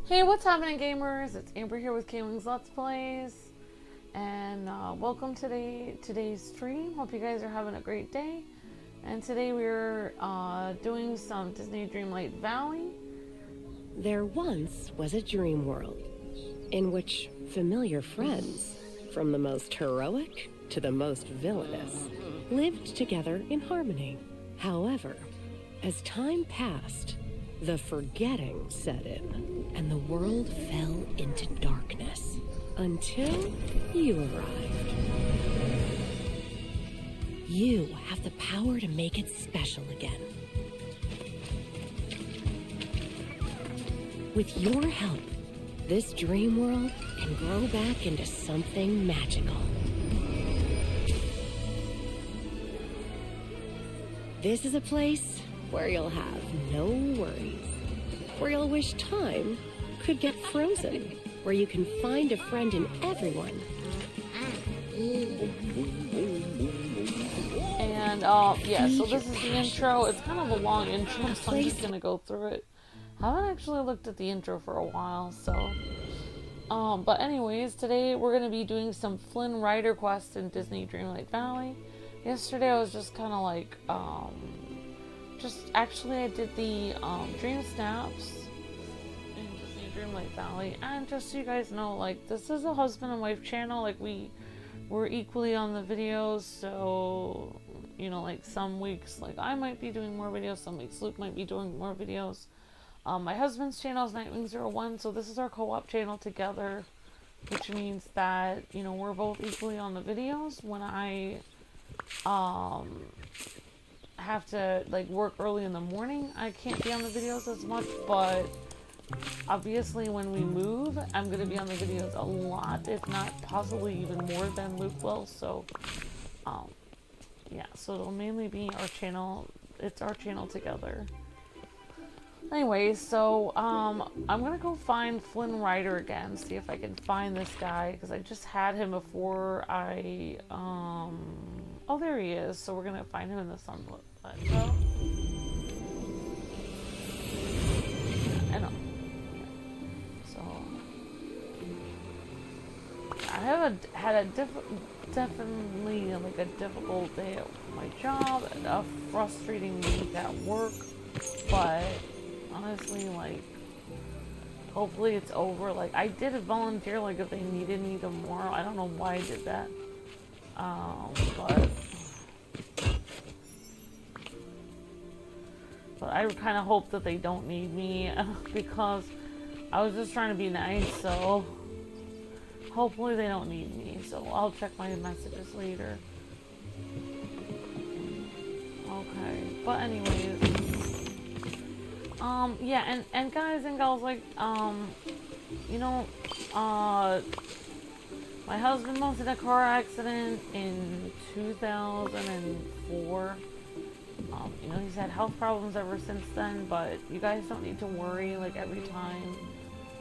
Hey, what's happening, gamers? It's Amber here with Kwings Let's Plays, and welcome to today's stream. Hope you guys are having a great day. And today we're doing some Disney Dreamlight Valley. There once was a dream world in which familiar friends, from the most heroic to the most villainous, lived together in harmony. However, as time passed, the forgetting set in, and the world fell into darkness until you arrived. You have the power to make it special again. With your help, this dream world can grow back into something magical. This is a place where you'll have no worries, where you'll wish time could get frozen, where you can find a friend in everyone. And yeah, so this is the intro. It's kind of a long intro, so I'm just gonna go through it. I haven't actually looked at the intro for a while, so but anyways, today we're gonna be doing some Flynn Rider quests in Disney Dreamlight Valley. Yesterday I was just kind of like I did the Dream Snaps in Disney Dreamlight Valley, and just so you guys know, like, this is a husband and wife channel. Like, we're equally on the videos, so you know, like, some weeks like I might be doing more videos, some weeks Luke might be doing more videos. My husband's channel is Nightwing01, so this is our co-op channel together, which means that, you know, we're both equally on the videos. When I have to like work early in the morning, I can't be on the videos as much, but obviously when we move, I'm going to be on the videos a lot, if not possibly even more than Luke will. So yeah, so it'll mainly be our channel. It's our channel together. Anyway, so I'm gonna go find Flynn Rider again, see if I can find this guy, because I just had him before I oh, there he is. So we're gonna find him in the sunlit plateau. I know. So I have had a definitely like a difficult day at my job, and a frustrating week at work, but honestly, like, hopefully it's over. Like, I did volunteer, like, if they needed me tomorrow. I don't know why I did that. But I kind of hope that they don't need me because I was just trying to be nice, so hopefully they don't need me. So I'll check my messages later. Okay, but anyways, yeah, and guys and gals, like, you know, my husband was in a car accident in 2004. You know, he's had health problems ever since then, but you guys don't need to worry. Like, every time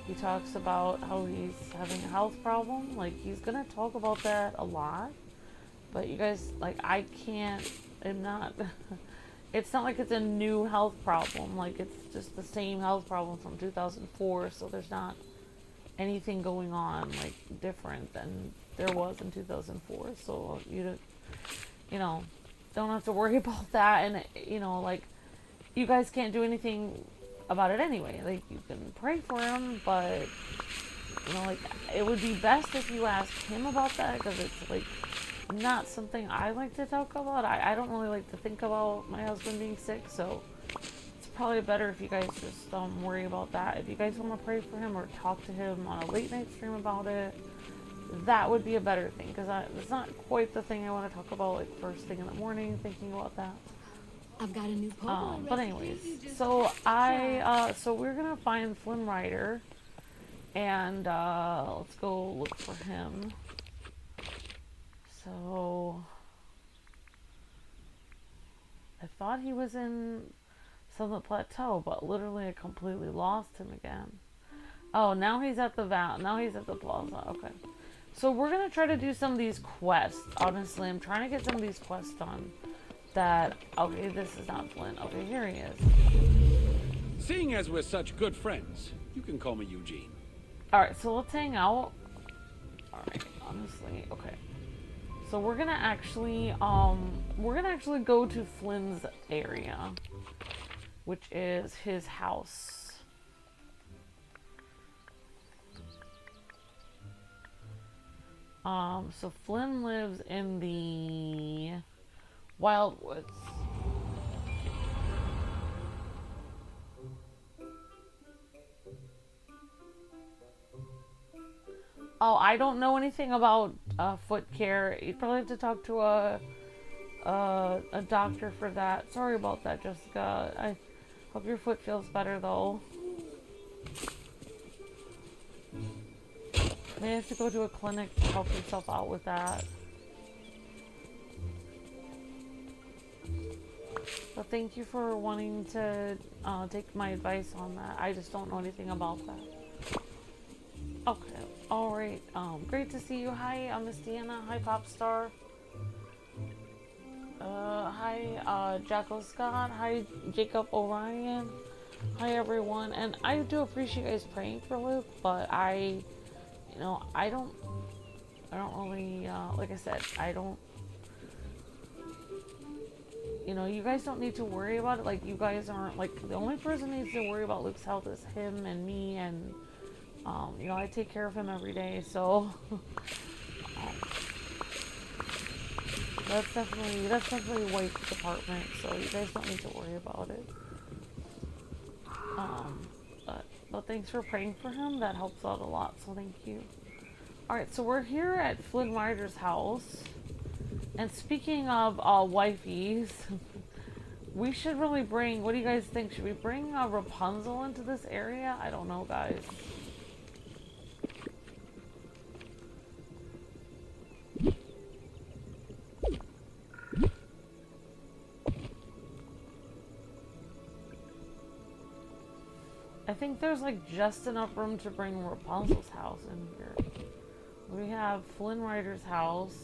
he talks about how he's having a health problem, like, he's gonna talk about that a lot, but you guys, like, I'm not, it's not like it's a new health problem. Like, it's just the same health problem from 2004, so there's not anything going on, like, different than there was in 2004, so you know, don't have to worry about that. And, you know, like, you guys can't do anything about it anyway. Like, you can pray for him, but, you know, like, it would be best if you asked him about that, because it's, like, not something I like to talk about. I don't really like to think about my husband being sick, so it's probably better if you guys just don't worry about that. If you guys want to pray for him or talk to him on a late night stream about it, that would be a better thing, because it's not quite the thing I want to talk about, like, first thing in the morning, thinking about that. I've got a new Pokemon. But anyways, so so we're gonna find Flynn Rider, and let's go look for him. So I thought he was in Sunlit Plateau, but literally I completely lost him again. Oh, now he's at the now he's at the plaza. Okay. So we're gonna try to do some of these quests. Honestly, I'm trying to get some of these quests done. Okay, this is not Flynn. Okay, here he is. Seeing as we're such good friends, You can call me Eugene. Alright, so let's hang out. Alright, honestly, okay. So we're gonna actually go to Flynn's area, which is his house. So Flynn lives in the Wildwoods. Oh, I don't know anything about foot care. You'd probably have to talk to a doctor for that. Sorry about that, Jessica. I hope your foot feels better though. May have to go to a clinic to help yourself out with that. But thank you for wanting to take my advice on that. I just don't know anything about that. Okay, alright. Great to see you. Hi, Miss Deanna. Hi, Popstar. Hi, Jacko Scott. Hi, Jacob Orion. Hi, everyone. And I do appreciate you guys praying for Luke, but I don't really, like I said, I don't, you guys don't need to worry about it. Like, you guys aren't, like, the only person who needs to worry about Luke's health is him and me, and, I take care of him every day, so, that's definitely White's department, so you guys don't need to worry about it. But thanks for praying for him. That helps out a lot, so thank you. Alright, so we're here at Flynn Rider's house. And speaking of wifeys, we should really bring, what do you guys think? Should we bring Rapunzel into this area? I don't know, guys. I think there's like just enough room to bring Rapunzel's house in here. We have Flynn Rider's house.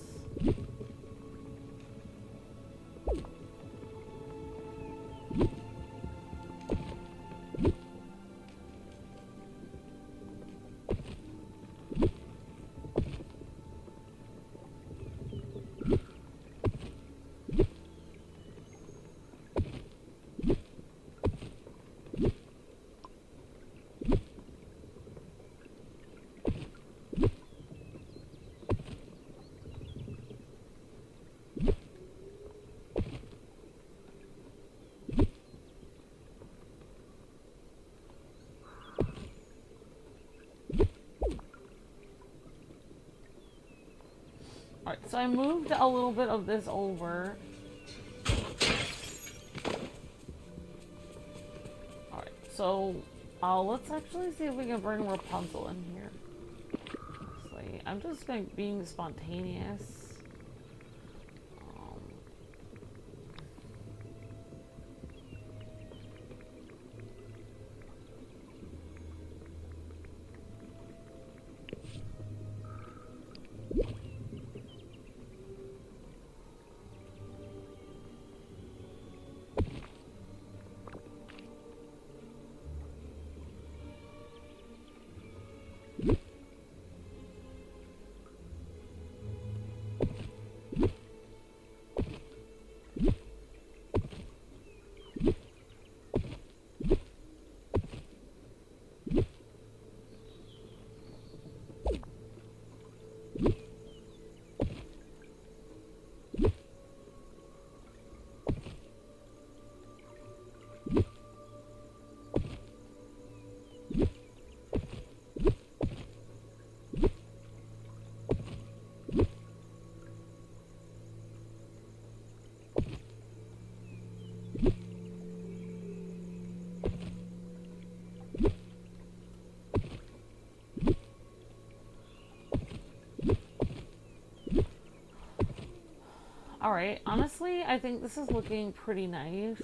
Alright, so I moved a little bit of this over. Alright, so let's actually see if we can bring Rapunzel in here. Honestly, I'm just being spontaneous. Alright, honestly, I think this is looking pretty nice.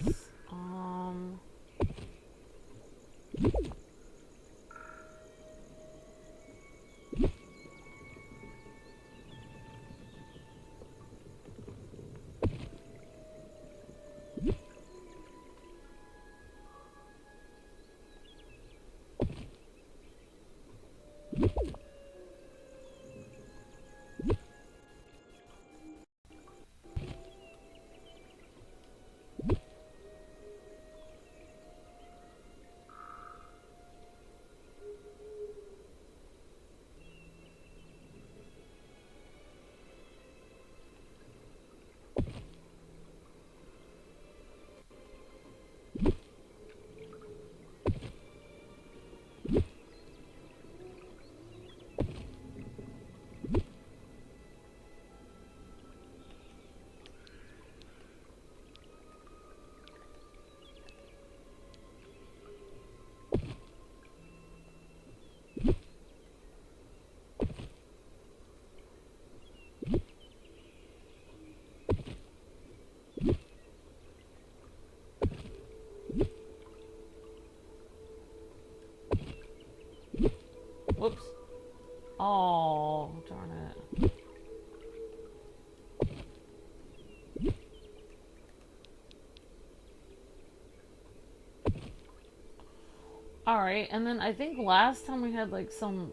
Alright, and then I think last time we had like some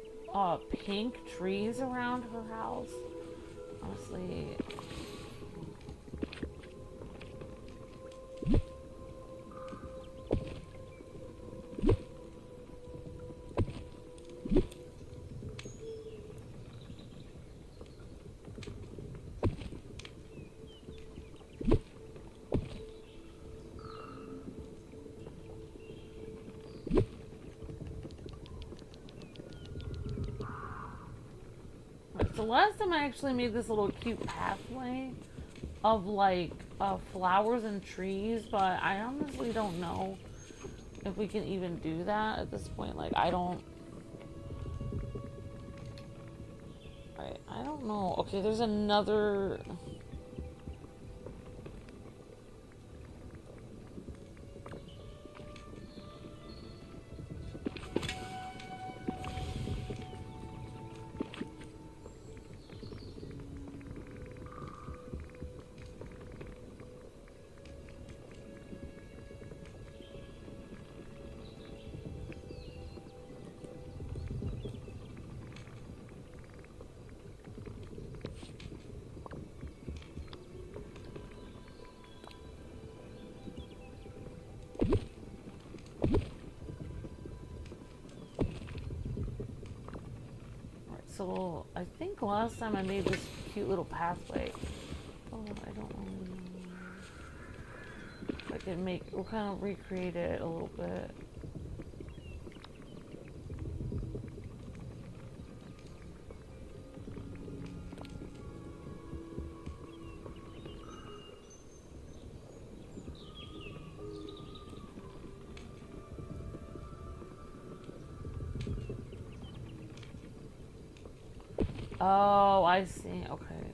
pink trees around her house. Honestly. So last time I actually made this little cute pathway of like flowers and trees, but I honestly don't know if we can even do that at this point. Like I don't I don't know. Okay, there's another. So I think last time I made this cute little pathway. Oh, I don't know if I can we'll kind of recreate it a little bit. Oh, I see. Okay.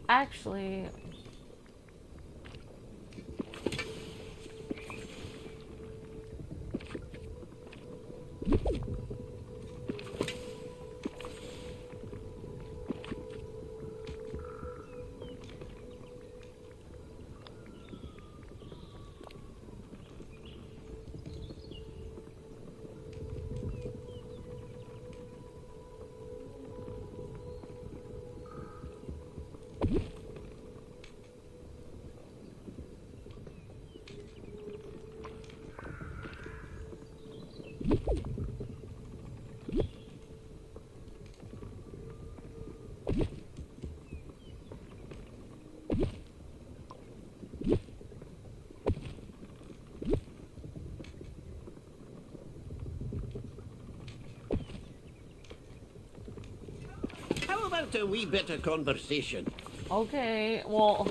Actually, How about a wee bit of conversation? okay. Well,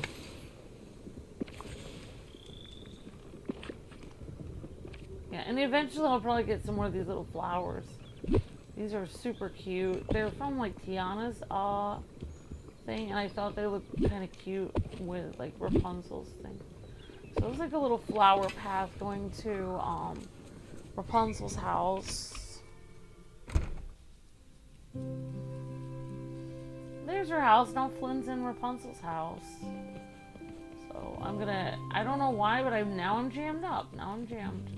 yeah, and eventually I'll probably get some more of these little flowers. These are super cute. They're from like Tiana's thing, and I thought they looked kind of cute with like Rapunzel's thing. So it's like a little flower path going to Rapunzel's house. There's her house. Now Flynn's in Rapunzel's house. So I don't know why, but now I'm jammed up. Now I'm jammed.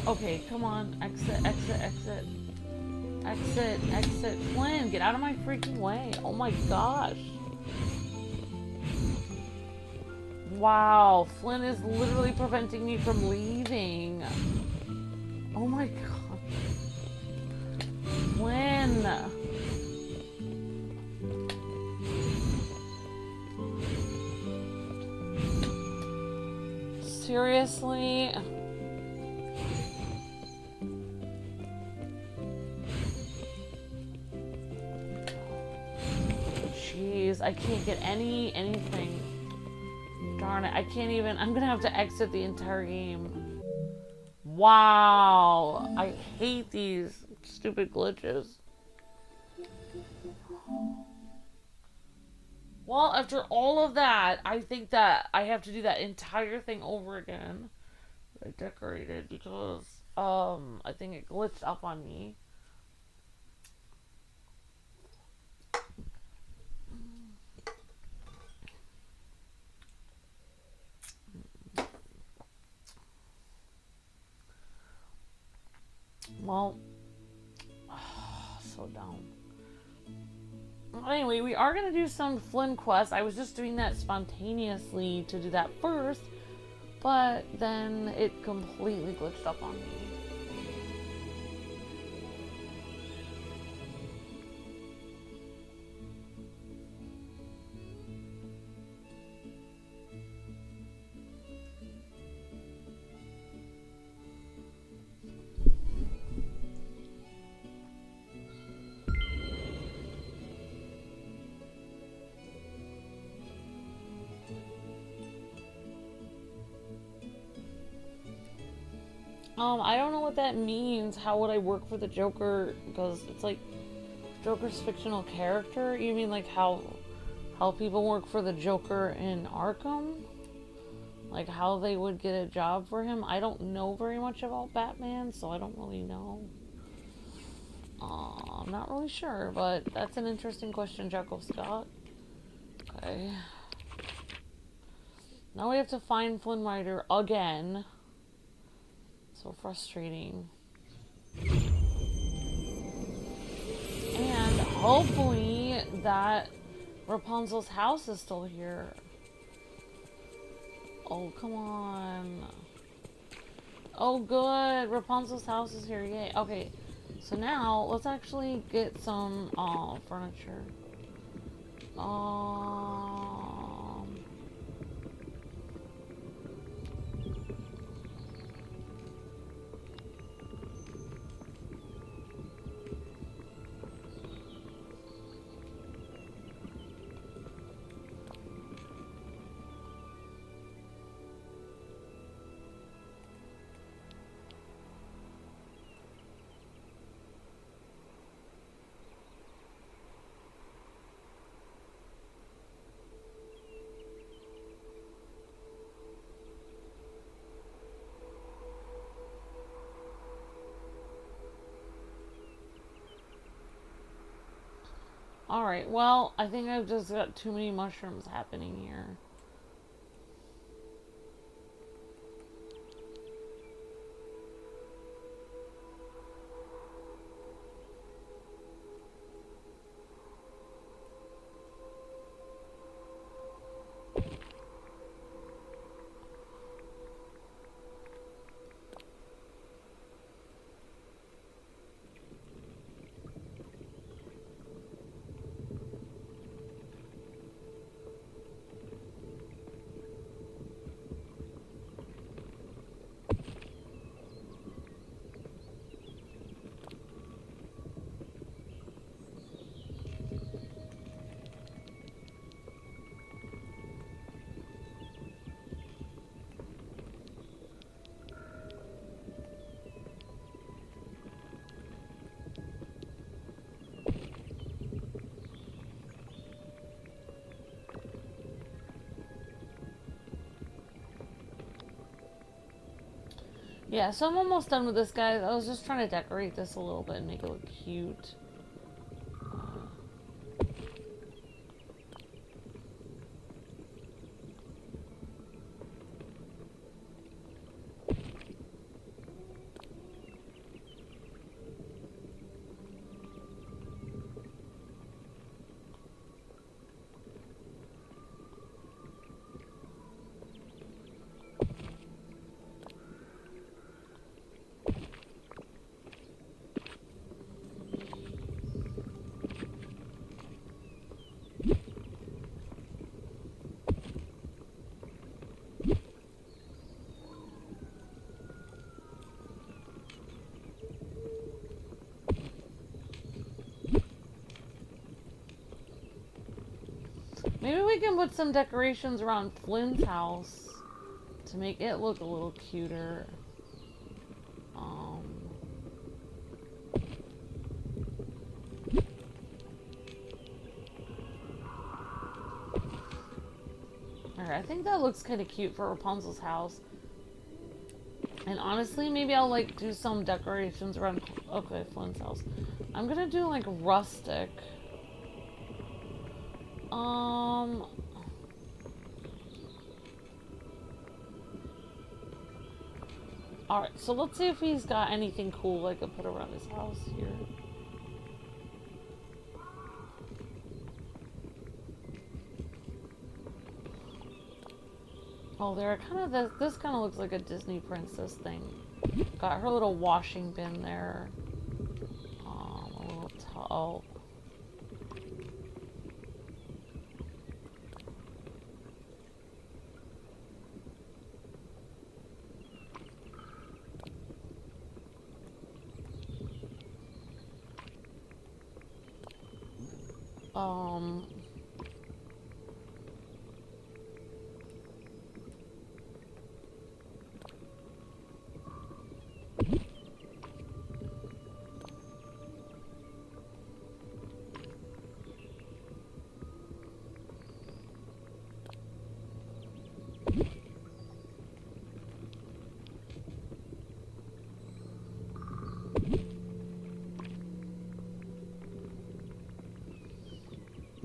Okay, come on. Exit, exit, exit. Exit, exit. Flynn, get out of my freaking way. Oh my gosh. Wow, Flynn is literally preventing me from leaving. Oh my god. Flynn. Seriously? Jeez, I can't get anything. Darn it, I can't even. I'm gonna have to exit the entire game. Wow, I hate these stupid glitches. Well, after all of that, I think that I have to do that entire thing over again. I decorated because I think it glitched up on me. Well, so dumb. Anyway, we are going to do some Flynn quests. I was just doing that spontaneously to do that first, but then it completely glitched up on me. I don't know what that means. How would I work for the Joker? Because it's like Joker's fictional character. You mean like how people work for the Joker in Arkham? Like how they would get a job for him? I don't know very much about Batman, so I don't really know. I'm not really sure, but that's an interesting question, Jekyll Scott. Okay. Now we have to find Flynn Rider again. So frustrating. And hopefully that Rapunzel's house is still here. Oh, come on. Oh, good. Rapunzel's house is here. Yay. Okay. So now let's actually get some furniture. Alright, well, I think I've just got too many mushrooms happening here. Yeah, so I'm almost done with this, guys. I was just trying to decorate this a little bit and make it look cute. Maybe we can put some decorations around Flynn's house to make it look a little cuter. Alright, I think that looks kind of cute for Rapunzel's house. And honestly, maybe I'll like do some decorations around, okay, Flynn's house. I'm gonna do like rustic. Alright, so let's see if he's got anything cool I could put around his house here. Oh, there kind of this kind of looks like a Disney princess thing. Got her little washing bin there. A little towel.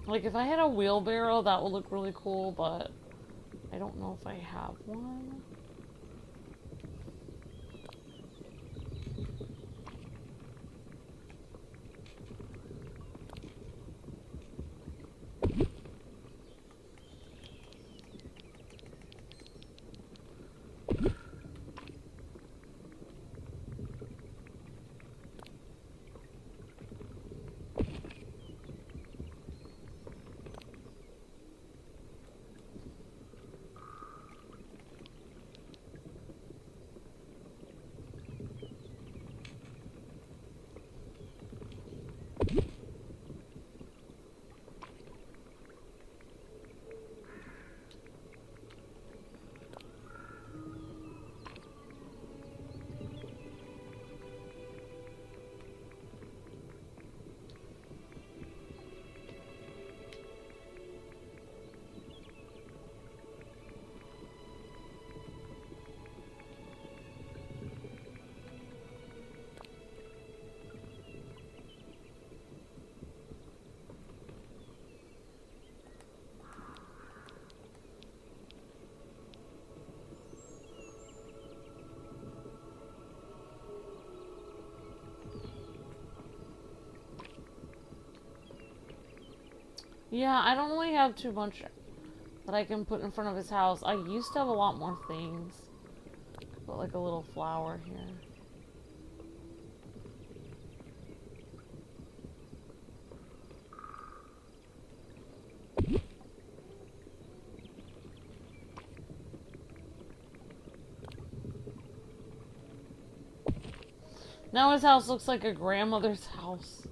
Like, if I had a wheelbarrow, that would look really cool, but I don't know if I have one. Yeah, I don't really have too much that I can put in front of his house. I used to have a lot more things. Put like a little flower here. Now his house looks like a grandmother's house.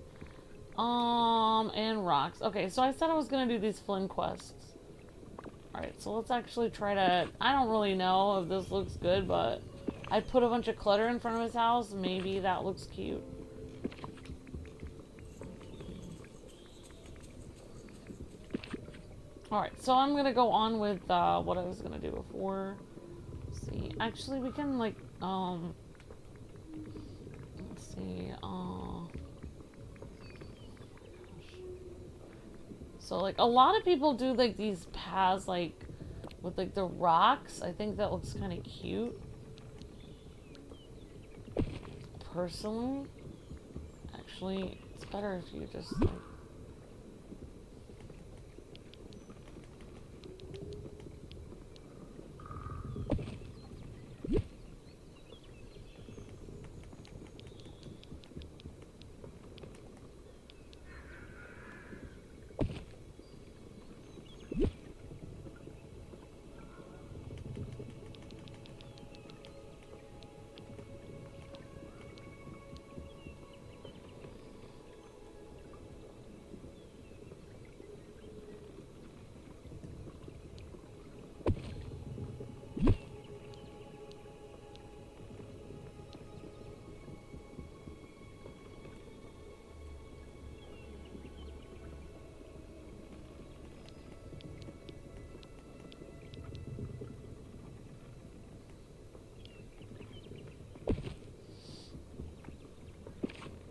And rocks. Okay, so I said I was gonna do these Flynn quests. Alright, so let's actually try to... I don't really know if this looks good, but I put a bunch of clutter in front of his house. Maybe that looks cute. Alright, so I'm gonna go on with what I was gonna do before. Let's see. Actually, we can, like, let's see, so, like, a lot of people do, like, these paths, like, with, like, the rocks. I think that looks kind of cute. Personally. Actually, it's better if you just, like...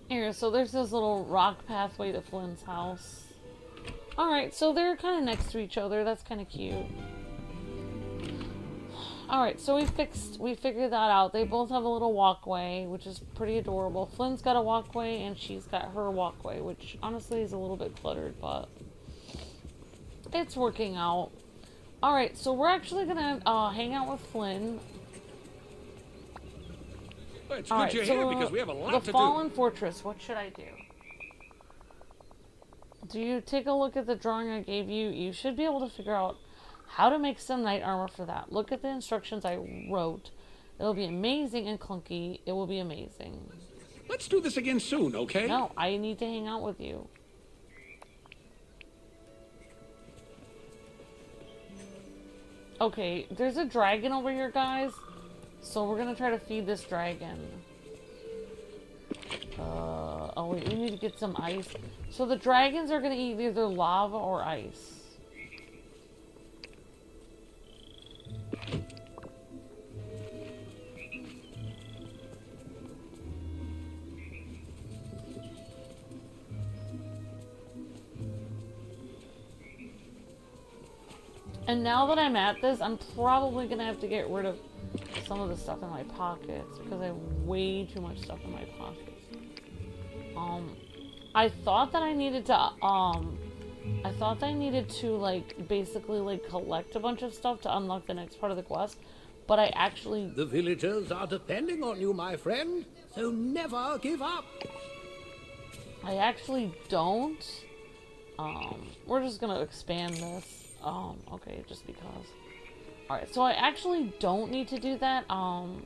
Here, so there's this little rock pathway to Flynn's house. Alright, so they're kind of next to each other. That's kind of cute. Alright, so we figured that out. They both have a little walkway, which is pretty adorable. Flynn's got a walkway, and she's got her walkway, which honestly is a little bit cluttered, but it's working out. Alright, so we're actually gonna hang out with Flynn. Well, it's good you're here because we have a lot to do. The Fallen Fortress, what should I do? Do you take a look at the drawing I gave you? You should be able to figure out how to make some knight armor for that. Look at the instructions I wrote. It'll be amazing and clunky. It will be amazing. Let's do this again soon, okay? No, I need to hang out with you. Okay, there's a dragon over here, guys. So we're gonna try to feed this dragon. Oh wait, we need to get some ice. So the dragons are gonna eat either lava or ice. And now that I'm at this, I'm probably gonna have to get rid of some of the stuff in my pockets because I have way too much stuff in my pockets. I thought that I needed to like basically like collect a bunch of stuff to unlock the next part of the quest, but I actually... The villagers are depending on you, my friend, so never give up. I actually don't. We're just gonna expand this. Okay, just because. Alright, so I actually don't need to do that. All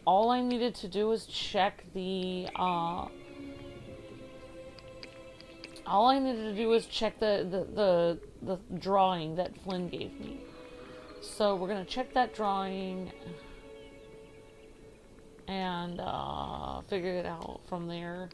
I needed to do was check the, all I needed to do was check the drawing that Flynn gave me. So we're gonna check that drawing and, figure it out from there.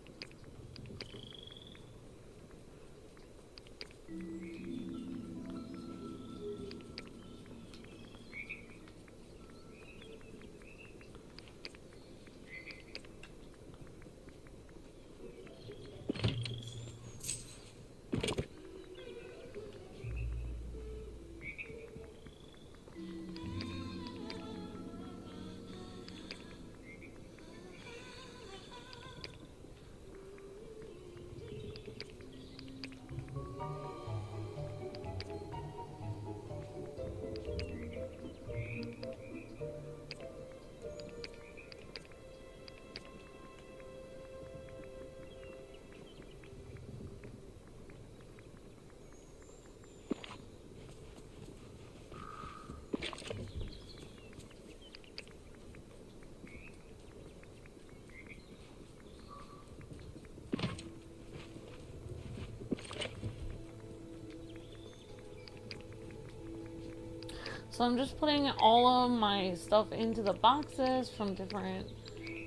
So I'm just putting all of my stuff into the boxes from different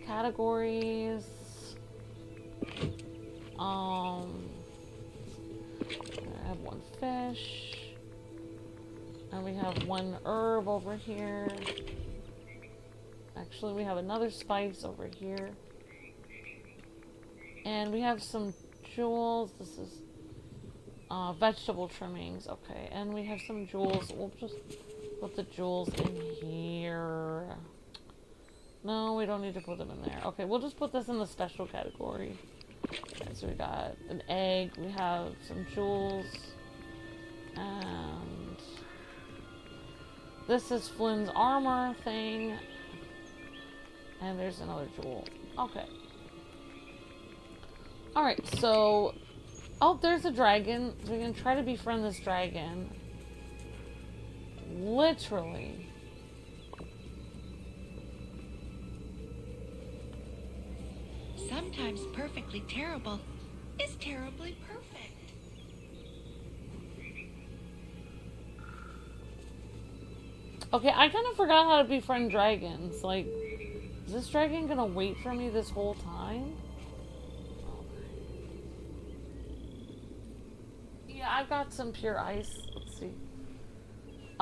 categories. I have one fish. And we have one herb over here. Actually, we have another spice over here. And we have some jewels. This is vegetable trimmings. Okay, and we have some jewels. We'll just put the jewels in here. No, we don't need to put them in there. Okay, we'll just put this in the special category. Okay, so we got an egg. We have some jewels. And this is Flynn's armor thing. And there's another jewel. Okay. Alright, so... Oh, there's a dragon. So we can try to befriend this dragon. Literally. Sometimes perfectly terrible is terribly perfect. Okay, I kind of forgot how to befriend dragons. Like, is this dragon gonna wait for me this whole time? Yeah, I've got some pure ice. Let's see.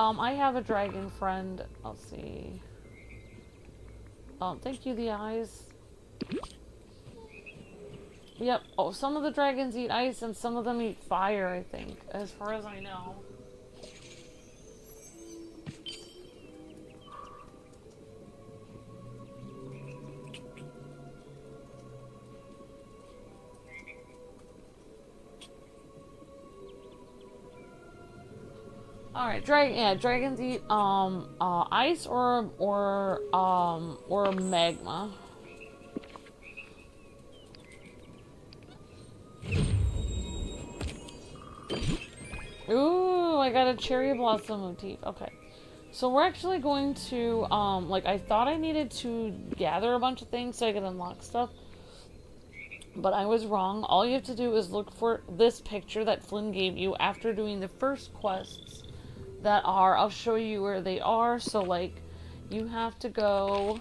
I have a dragon friend. Let's see. Thank you, the eyes. Yep. Oh, some of the dragons eat ice and some of them eat fire, I think, as far as I know. Alright, dragons eat ice or magma. Ooh, I got a cherry blossom motif. Okay. So we're actually going to, like, I thought I needed to gather a bunch of things so I could unlock stuff. But I was wrong. All you have to do is look for this picture that Flynn gave you after doing the first quests that are, I'll show you where they are. So, like, you have to go...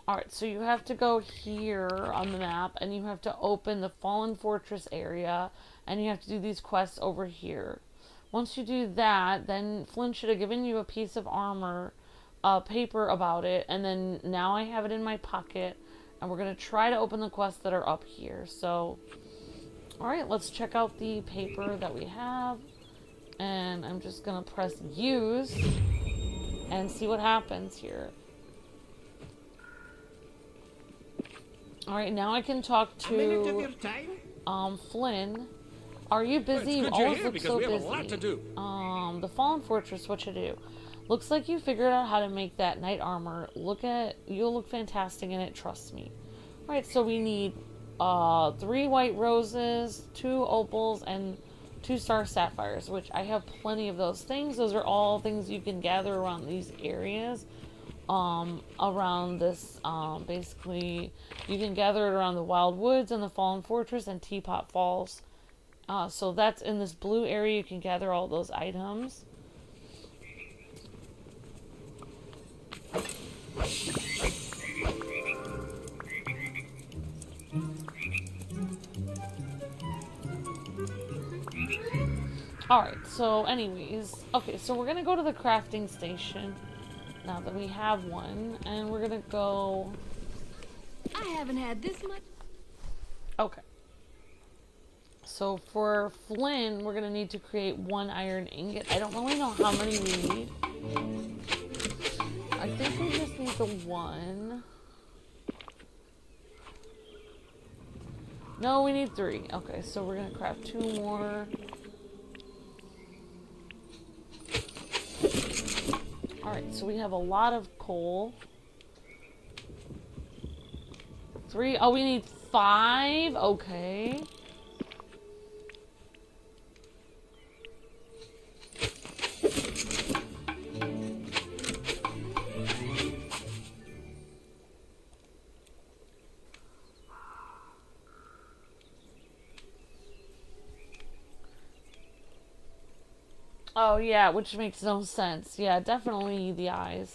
Alright, so you have to go here on the map, and you have to open the Fallen Fortress area, and you have to do these quests over here. Once you do that, then Flynn should have given you a piece of armor, paper about it, and then now I have it in my pocket, and we're going to try to open the quests that are up here. So, alright, let's check out the paper that we have, and I'm just going to press use, and see what happens here. Alright, now I can talk to Flynn. Are you busy? You always look so busy. A lot to do. The Fallen Fortress, what you do? Looks like you figured out how to make that knight armor. You'll look fantastic in it, trust me. Alright, so we need 3 white roses, 2 opals, and 2 star sapphires, which I have plenty of those things. Those are all things you can gather around these areas. Around this, basically, you can gather it around the Wild Woods and the Fallen Fortress and Teapot Falls. So that's in this blue area. You can gather all those items. Alright, so anyways, okay, so we're gonna go to the crafting station. Now that we have one, and we're gonna go... I haven't had this much. Okay. So for Flynn, we're gonna need to create 1 iron ingot. I don't really know how many we need. I think we just need the 1. No, we need 3. Okay, so we're gonna craft 2 more. Alright, so we have a lot of coal. 3. Oh, we need 5? Okay. Oh, yeah, which makes no sense. Yeah, definitely the eyes.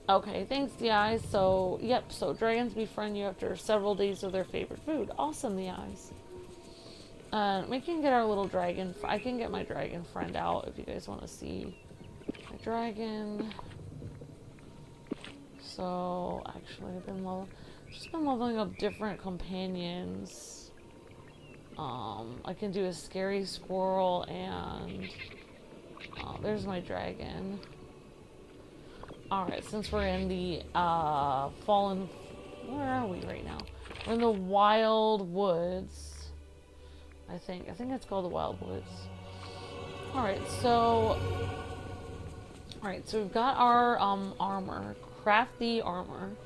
Okay, thanks, the eyes. So, yep, so dragons befriend you after several days of their favorite food. Awesome, the eyes. We can get our little dragon... I can get my dragon friend out if you guys want to see my dragon. So, actually, I've just been leveling up different companions. I can do a scary squirrel and... there's my dragon. Alright, since we're in the fallen... Where are we right now? We're in the Wild Woods. I think it's called the Wild Woods. Alright, so... Alright, so we've got our armor. Craft the armor.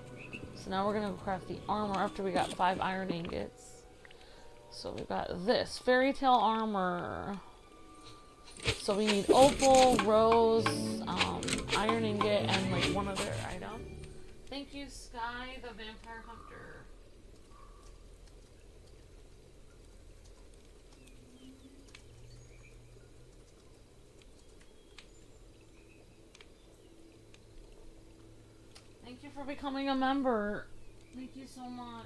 So now we're gonna craft the armor after we got 5 iron ingots. So we've got this. Fairy tale armor. So we need opal, rose, iron ingot, and like one other item. Thank you, Sky, the vampire hunter. Thank you for becoming a member. Thank you so much.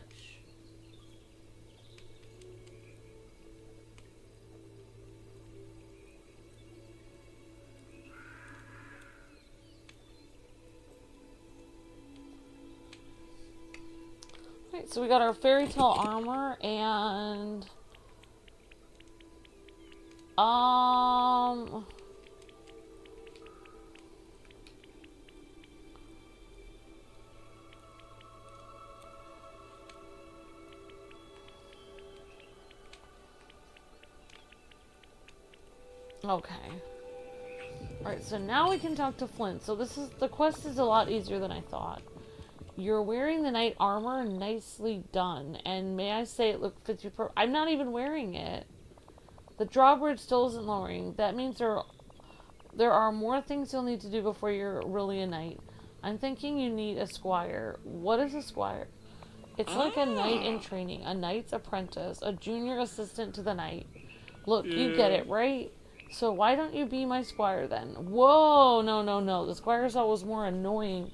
Alright, so we got our fairy tale armor and Okay. Alright, so now we can talk to Flynn. So the quest is a lot easier than I thought. You're wearing the knight armor, nicely done. And may I say it fits you perfect. I'm not even wearing it. The drawbridge still isn't lowering. That means there are more things you'll need to do before you're really a knight. I'm thinking you need a squire. What is a squire? It's like a knight in training, a knight's apprentice, a junior assistant to the knight. Look, you get it, right? So why don't you be my squire then? Whoa, no. The squire's always more annoying.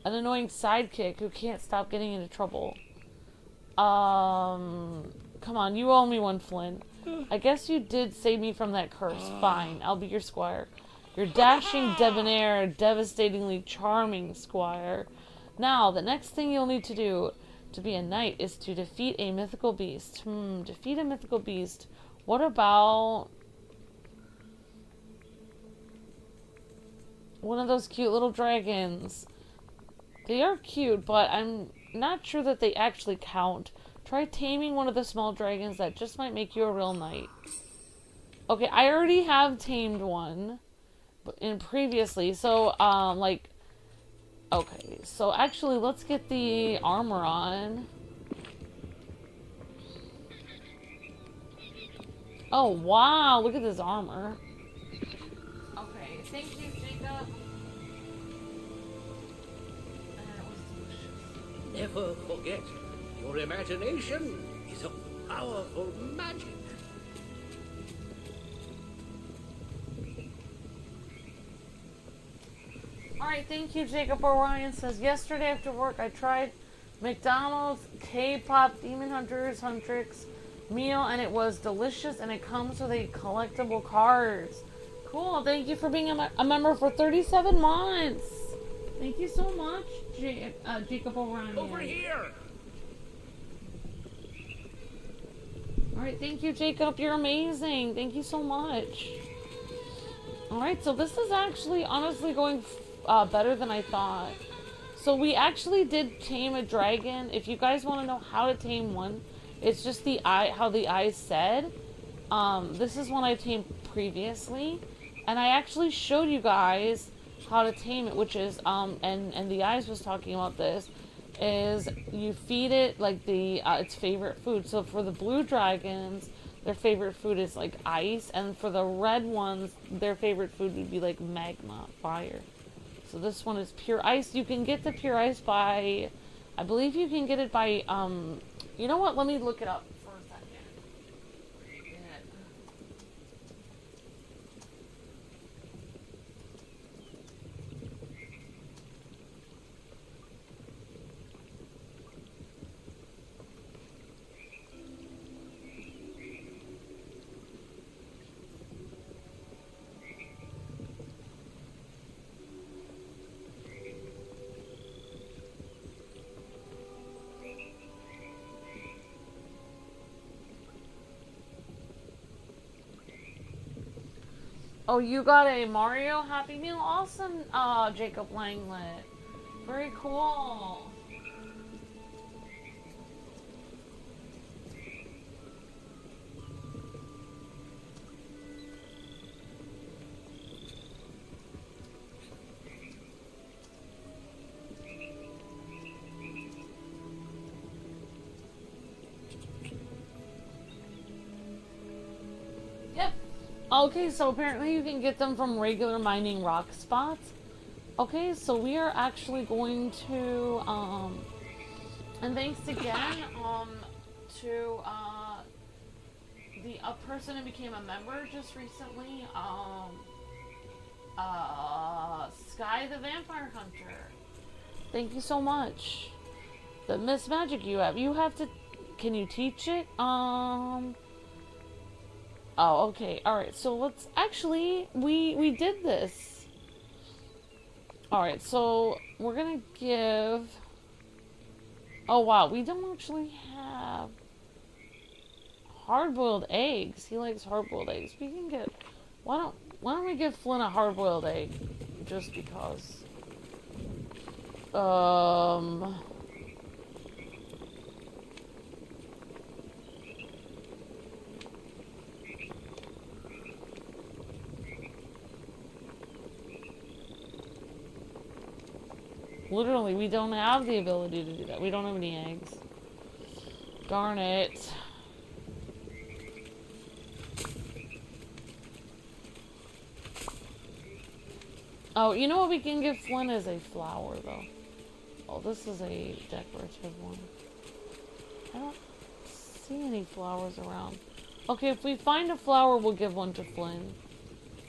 An annoying sidekick who can't stop getting into trouble. Come on, you owe me one, Flynn. I guess you did save me from that curse. Fine, I'll be your squire. Your dashing, debonair, devastatingly charming squire. Now, the next thing you'll need to do to be a knight is to defeat a mythical beast. Defeat a mythical beast. What about one of those cute little dragons? They are cute, but I'm not sure that they actually count. Try taming one of the small dragons. That just might make you a real knight. Okay, I already have tamed one previously, so, okay, so actually, let's get the armor on. Oh, wow, look at this armor. Okay, thank you, Jacob. Never forget, your imagination is a powerful magic. Alright, thank you, Jacob Orion says, yesterday after work I tried McDonald's K-pop Demon Huntrix meal and it was delicious and it comes with a collectible cards. Cool, thank you for being a member for 37 months. Thank you so much, Jacob Orion. Over here! Alright, thank you, Jacob. You're amazing. Thank you so much. Alright, so this is actually honestly going better than I thought. So we actually did tame a dragon. If you guys want to know how to tame one, it's just the eye, how the eyes said. This is one I tamed previously. And I actually showed you guys how to tame it, which is, and the eyes was talking about this, is you feed it like its favorite food. So for the blue dragons, their favorite food is like ice, and for the red ones, their favorite food would be like magma, fire. So this one is pure ice. You can get the pure ice by, I believe you can get it by, you know what, let me look it up for a second. Oh, you got a Mario Happy Meal? Awesome, Jacob Langlet. Very cool. Yep. Okay, so apparently you can get them from regular mining rock spots. Okay, so we are actually going to, and thanks again, to, the person who became a member just recently, Sky the Vampire Hunter. Thank you so much. The Miss Magic you have to, can you teach it? Oh, okay. Alright, so let's actually, we did this. Alright, so we're gonna give, oh wow, we don't actually have hard-boiled eggs. He likes hard-boiled eggs. We can get, why don't we give Flynn a hard-boiled egg? Just because. Literally, we don't have the ability to do that. We don't have any eggs. Darn it. Oh, you know what we can give Flynn is a flower, though. Oh, this is a decorative one. I don't see any flowers around. Okay, if we find a flower, we'll give one to Flynn.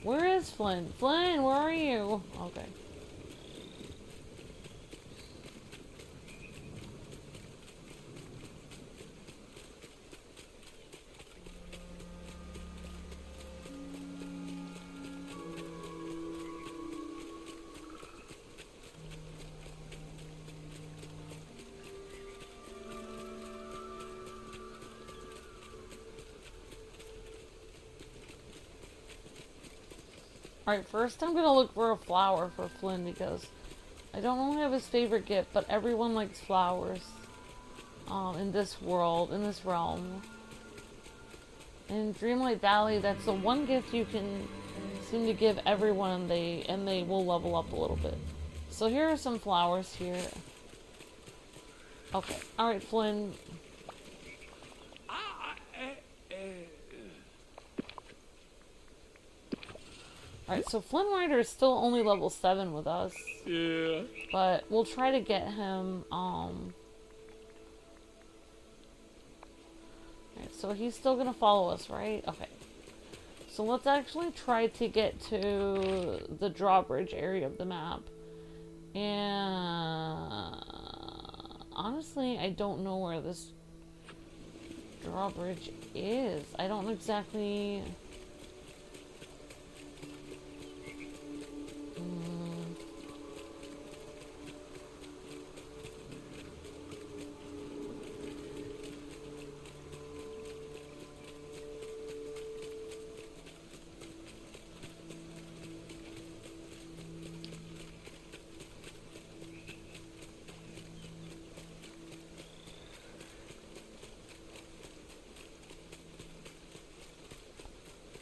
Where is Flynn? Flynn, where are you? Okay. Alright, first I'm gonna look for a flower for Flynn because I don't only have his favorite gift, but everyone likes flowers. In this world, in this realm. In Dreamlight Valley, that's the one gift you can seem to give everyone and they will level up a little bit. So here are some flowers here. Okay, alright Flynn. Alright, so Flynn Rider is still only level 7 with us. Yeah. But we'll try to get him, Alright, so he's still gonna follow us, right? Okay. So let's actually try to get to the drawbridge area of the map. And honestly, I don't know where this drawbridge is. I don't exactly...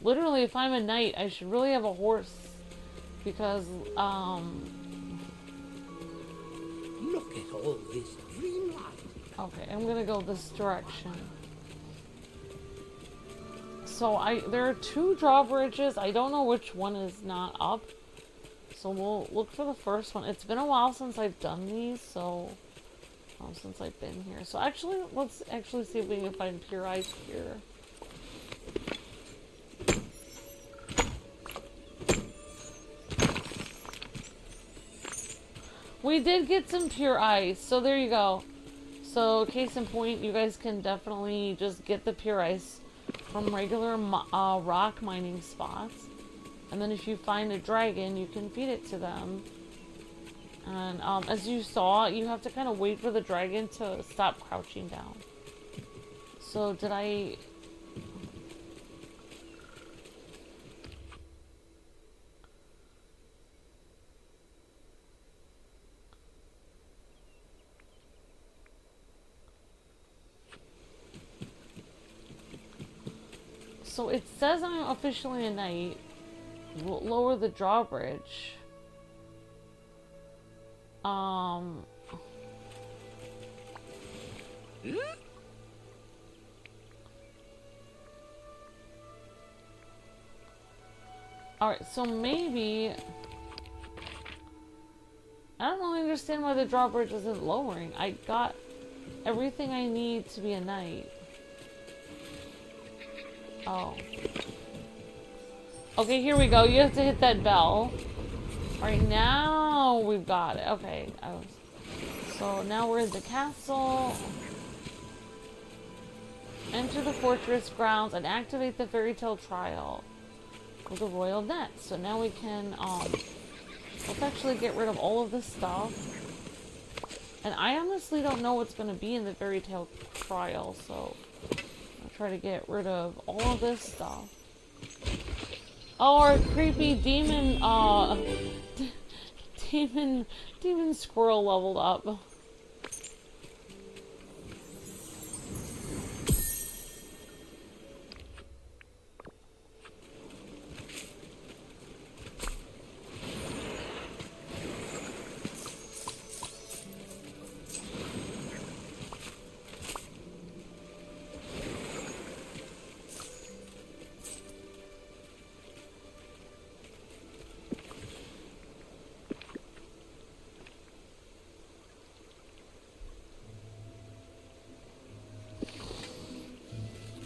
Literally, if I'm a knight, I should really have a horse. Because, Look at all this dreamlight. okay, I'm gonna go this direction. So, there are 2 drawbridges. I don't know which one is not up. So, we'll look for the first one. It's been a while since I've done these, so... since I've been here. So, actually, let's actually see if we can find pure ice here. We did get some pure ice, so there you go. So, case in point, you guys can definitely just get the pure ice from regular rock mining spots. And then if you find a dragon, you can feed it to them. And as you saw, you have to kind of wait for the dragon to stop crouching down. So, did I... So it says I'm officially a knight. We'll lower the drawbridge. Alright, so maybe... I don't really understand why the drawbridge isn't lowering. I got everything I need to be a knight. Oh. Okay, here we go. You have to hit that bell. Alright, now we've got it. Okay. So now we're in the castle. Enter the fortress grounds and activate the fairy tale trial with the royal net. So now we can, let's actually get rid of all of this stuff. And I honestly don't know what's going to be in the fairy tale trial, so... try to get rid of all of this stuff. Oh, our creepy demon, demon squirrel leveled up.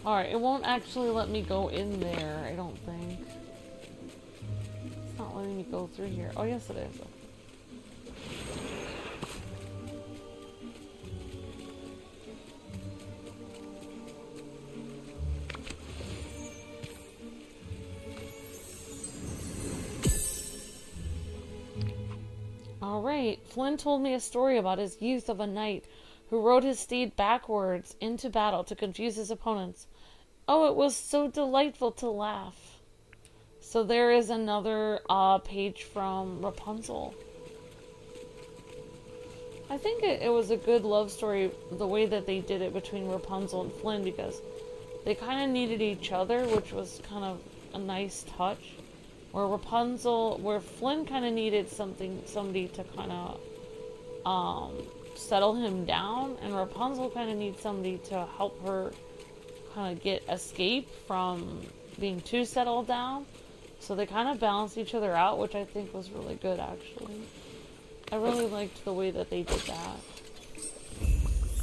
Alright, it won't actually let me go in there, I don't think. It's not letting me go through here. Oh, yes it is. Alright, Flynn told me a story about his youth of a knight who rode his steed backwards into battle to confuse his opponents. Oh, it was so delightful to laugh. So there is another page from Rapunzel. I think it was a good love story, the way that they did it between Rapunzel and Flynn, because they kind of needed each other, which was kind of a nice touch. Where Flynn kind of needed somebody to kind of settle him down, and Rapunzel kind of needs somebody to help her kind of escape from being too settled down. So they kind of balanced each other out, which I think was really good, actually. I really liked the way that they did that.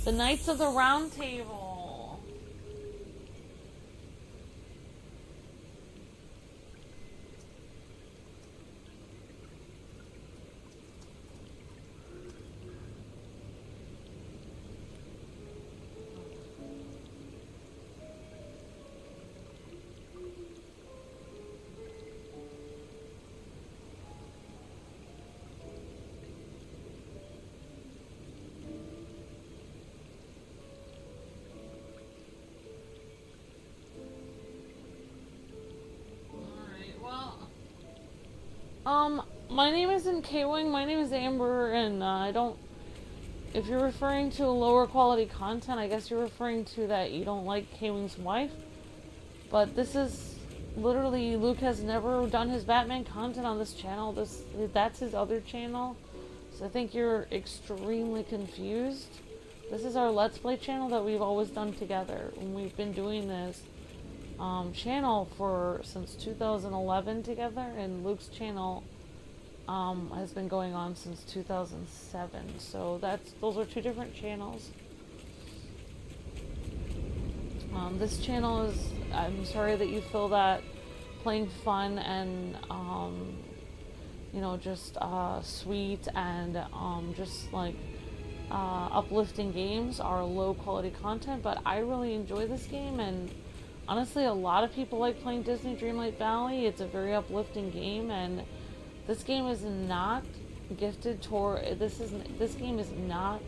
The Knights of the Round Table. My name isn't Kwing, my name is Amber, and I don't... If you're referring to lower quality content, I guess you're referring to that you don't like Kwing's wife. But this is... Literally, Luke has never done his Batman content on this channel. That's his other channel. So I think you're extremely confused. This is our Let's Play channel that we've always done together. And we've been doing this channel since 2011 together, and Luke's channel has been going on since 2007. So those are two different channels. This channel is, I'm sorry that you feel that playing fun and you know, just sweet and just like uplifting games are low quality content, but I really enjoy this game, and honestly a lot of people like playing Disney Dreamlight Valley. It's a very uplifting game, and this game is not gifted toward this game is not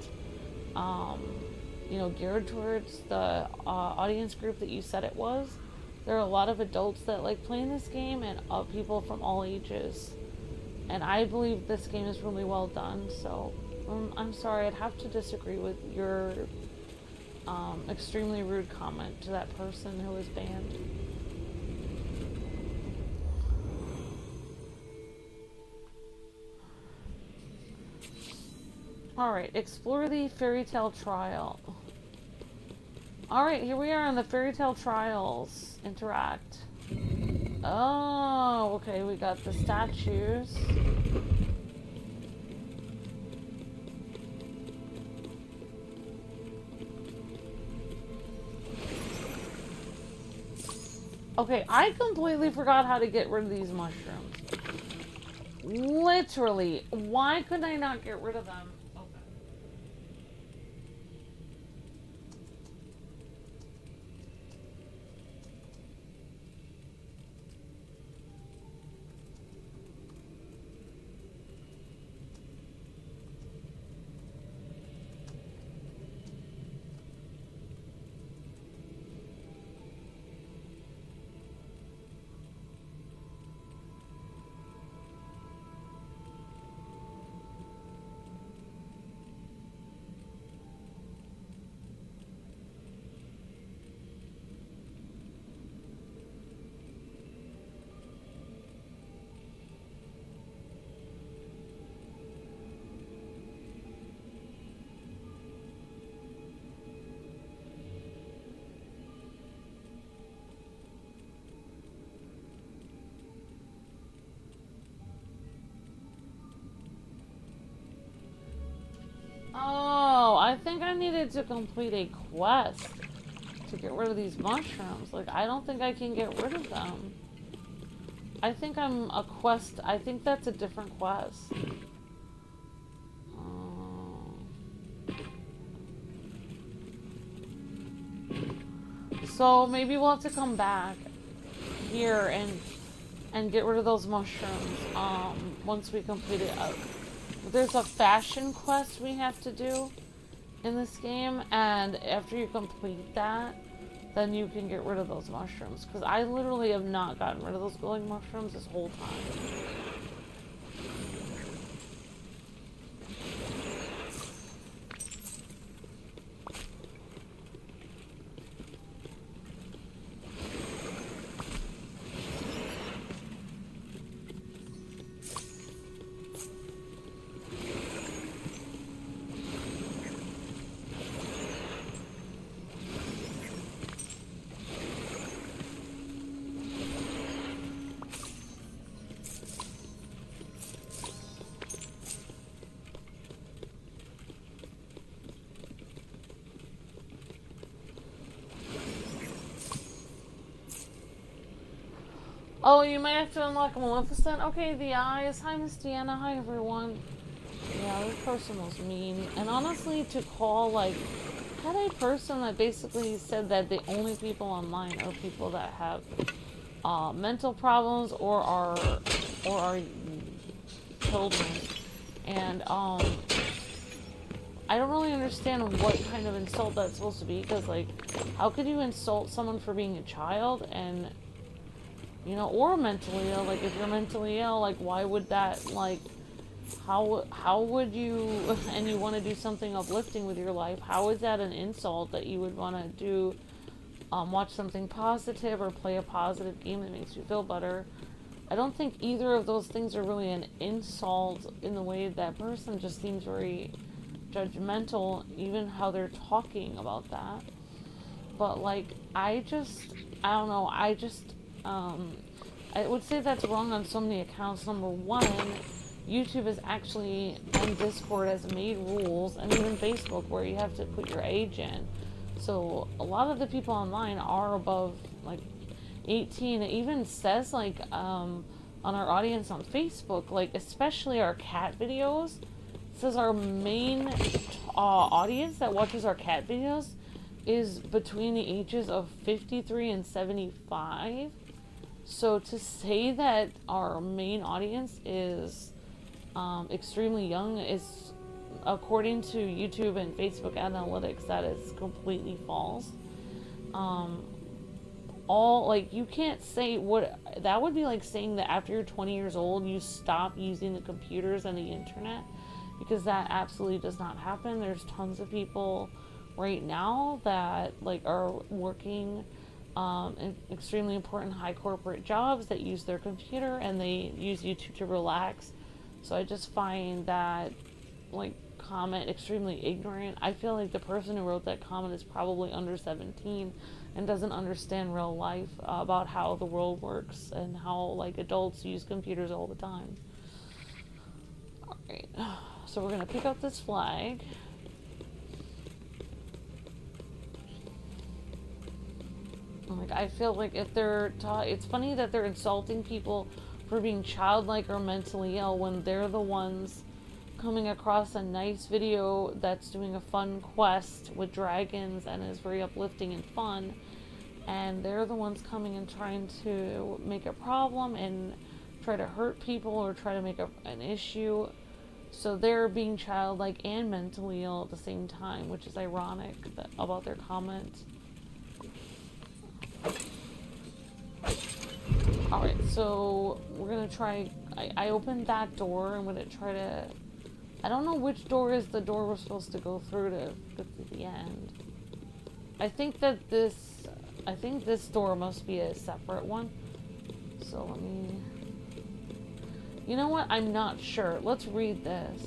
you know, geared towards the audience group that you said it was. There are a lot of adults that like playing this game, and people from all ages, and I believe this game is really well done. So I'm sorry, I'd have to disagree with your extremely rude comment to that person who was banned. Alright, explore the fairy tale trial. Alright, here we are on the fairy tale trials. Interact. Oh, okay, we got the statues. Okay, I completely forgot how to get rid of these mushrooms. Literally, why could I not get rid of them? Oh, I think I needed to complete a quest to get rid of these mushrooms. Like, I don't think I can get rid of them. I think I'm a quest. I think that's a different quest. So maybe we'll have to come back here and get rid of those mushrooms once we complete it. There's a fashion quest we have to do in this game, and after you complete that, then you can get rid of those mushrooms. Because I literally have not gotten rid of those glowing mushrooms this whole time. Oh, you might have to unlock Maleficent. Okay, the eyes. Hi, Miss Deanna. Hi, everyone. Yeah, this person was mean. And honestly, to call, like, had a person that basically said that the only people online are people that have mental problems or are children. And I don't really understand what kind of insult that's supposed to be, because, like, how could you insult someone for being a child and, you know, or mentally ill? Like, if you're mentally ill, like, why would that, like, how would you, and you want to do something uplifting with your life, how is that an insult that you would want to do, watch something positive or play a positive game that makes you feel better? I don't think either of those things are really an insult in the way that person just seems very judgmental, even how they're talking about that. But, like, I don't know, I would say that's wrong on so many accounts. Number one, YouTube is actually, and Discord has made rules, and even Facebook, where you have to put your age in. So a lot of the people online are above, like, 18. It even says, like, on our audience on Facebook, like, especially our cat videos, it says our main audience that watches our cat videos is between the ages of 53 and 75. So to say that our main audience is extremely young is, according to YouTube and Facebook analytics, that is completely false. You can't say what that would be like saying that after you're 20 years old you stop using the computers and the internet, because that absolutely does not happen. There's tons of people right now that, like, are working in extremely important high corporate jobs that use their computer and they use YouTube to relax. So I just find that, like, comment extremely ignorant. I feel like the person who wrote that comment is probably under 17 and doesn't understand real life about how the world works and how, like, adults use computers all the time. Alright, so we're gonna pick up this flag. Like, I feel like if they're it's funny that they're insulting people for being childlike or mentally ill when they're the ones coming across a nice video that's doing a fun quest with dragons and is very uplifting and fun, and they're the ones coming and trying to make a problem and try to hurt people or try to make an issue. So they're being childlike and mentally ill at the same time, which is ironic about their comment. Alright, so we're gonna try, I opened that door. I'm gonna try to, I don't know which door is the door we're supposed to go through to get to the end. I think this door must be a separate one. So let me, you know what, I'm not sure. Let's read this.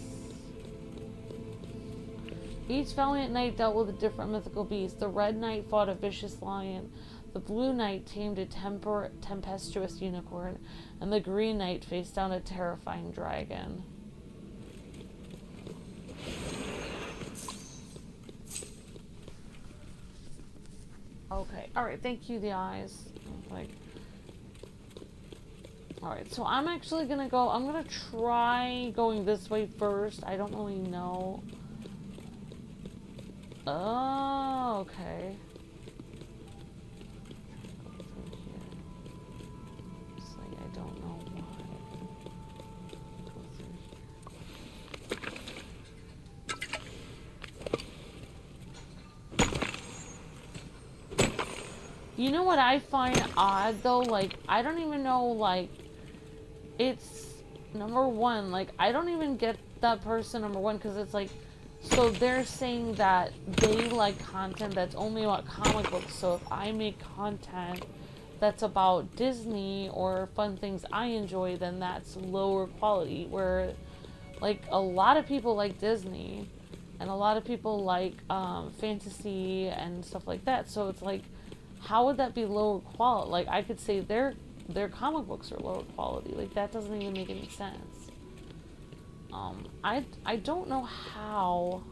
Each valiant knight dealt with a different mythical beast. The red knight fought a vicious lion. The blue knight tamed a tempestuous unicorn, and the green knight faced down a terrifying dragon. Okay, alright, thank you, the eyes. Like, alright, so I'm actually gonna go, I'm gonna try going this way first. I don't really know. Oh, okay. Go through here. It's like, I don't know why. Go through here. You know what I find odd though? Like, I don't even know, like, it's number one, like, I don't even get that person, number one, because it's like, so they're saying that they like content that's only about comic books. So if I make content that's about Disney or fun things I enjoy, then that's lower quality. Where, like, a lot of people like Disney, and a lot of people like fantasy and stuff like that. So it's like, how would that be lower quality? Like, I could say their comic books are lower quality. Like, that doesn't even make any sense. I don't know how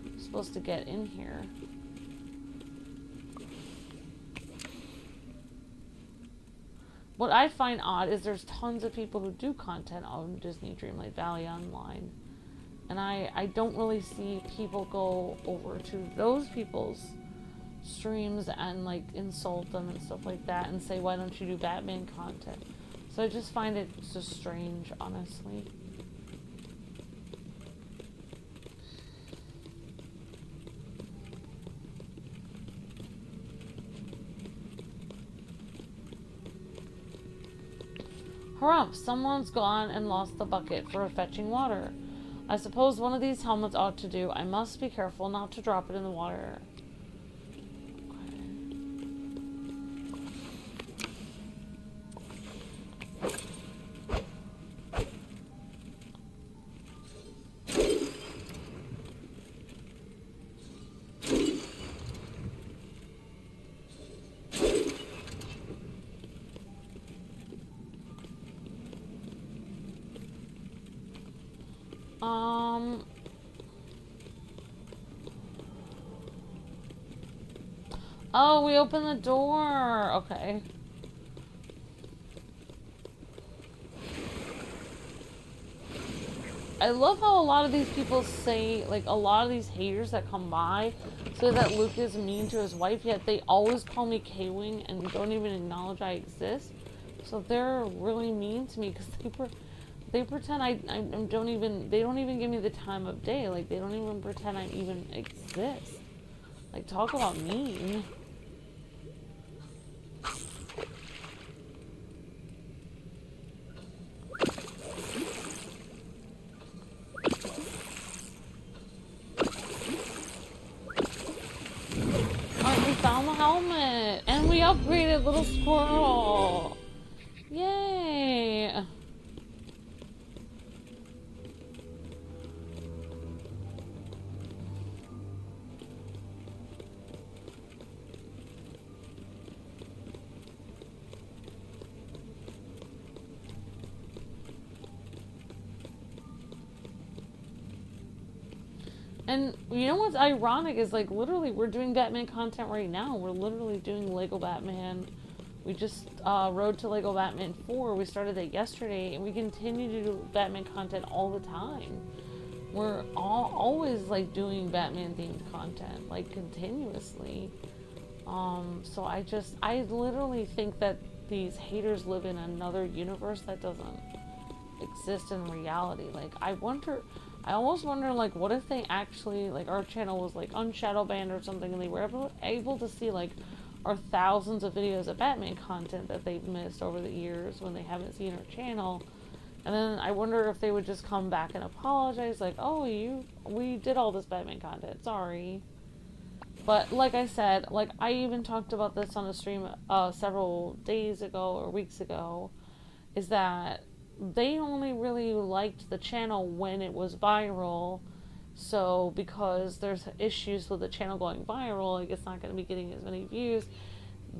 I'm supposed to get in here. What I find odd is there's tons of people who do content on Disney Dreamlight Valley online. And I don't really see people go over to those people's streams and like insult them and stuff like that and say, why don't you do Batman content? So I just find it just strange, honestly. Harumph, someone's gone and lost the bucket for fetching water. I suppose one of these helmets ought to do. I must be careful not to drop it in the water. Oh, we opened the door. Okay. I love how a lot of these people say, like, a lot of these haters that come by say that Luke is mean to his wife, yet they always call me Kwing and don't even acknowledge I exist. So they're really mean to me because they pretend I don't even, they don't even give me the time of day. Like, they don't even pretend I even exist. Like, talk about mean. Alright, we found the helmet! And we upgraded Little Squirrel! Yay! And you know what's ironic is, like, literally we're doing Batman content right now. We're literally doing Lego Batman. We just rode to Lego Batman 4. We started it yesterday, and we continue to do Batman content all the time. We're always, like, doing Batman themed content, like, continuously. So I literally think that these haters live in another universe that doesn't exist in reality. Like, I almost wonder, like, what if they actually, like, our channel was, like, unshadow banned or something, and they were able to see, like, our thousands of videos of Batman content that they've missed over the years when they haven't seen our channel. And then I wonder if they would just come back and apologize, like, oh, we did all this Batman content, sorry. But, like I said, like, I even talked about this on a stream several days ago or weeks ago, is that they only really liked the channel when it was viral. So because there's issues with the channel going viral, like, it's not going to be getting as many views,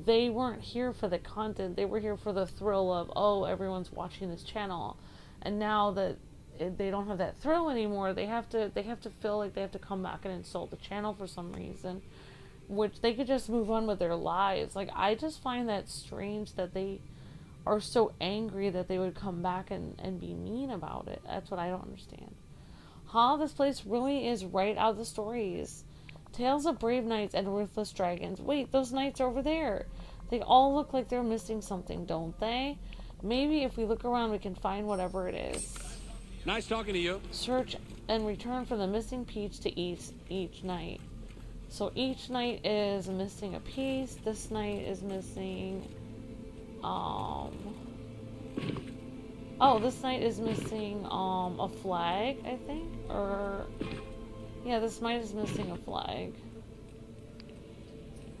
they weren't here for the content. They were here for the thrill of, oh, everyone's watching this channel. And now that they don't have that thrill anymore, they have to feel like they have to come back and insult the channel for some reason. which they could just move on with their lives. Like, I just find that strange that they are so angry that they would come back and be mean about it. That's what I don't understand. Huh? This place really is right out of the stories. Tales of brave knights and ruthless dragons. Wait, those knights are over there. They all look like they're missing something, don't they? Maybe if we look around we can find whatever it is. Nice talking to you. Search and return for the missing piece to each knight. So each knight is missing a piece. This knight is missing... Oh, this knight is missing a flag, I think? Or... Yeah, this knight is missing a flag.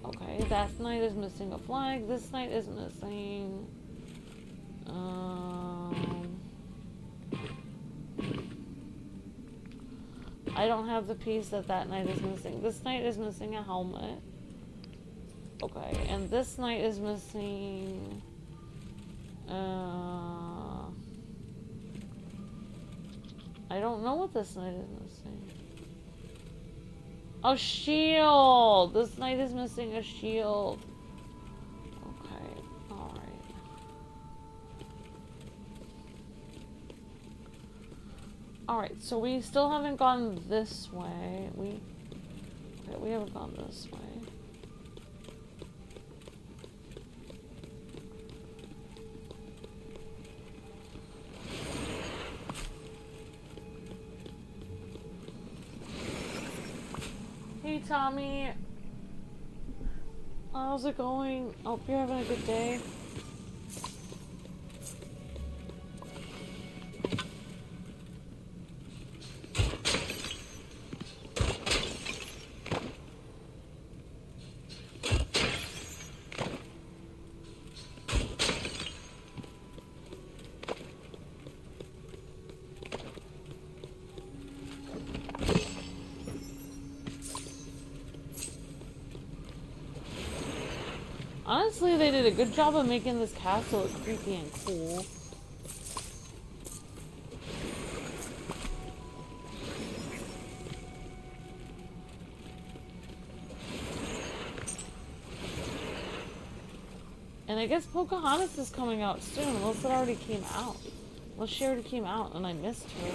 Okay, that knight is missing a flag. This knight is missing... I don't have the piece that knight is missing. This knight is missing a helmet. Okay, and this knight is missing... I don't know what this knight is missing. A shield! This knight is missing a shield. Okay, alright. Alright, so we still haven't gone this way. We haven't gone this way. Hey Tommy, how's it going? Hope you're having a good day. Honestly, they did a good job of making this castle look creepy and cool. And I guess Pocahontas is coming out soon, unless it already came out. Unless she already came out and I missed her.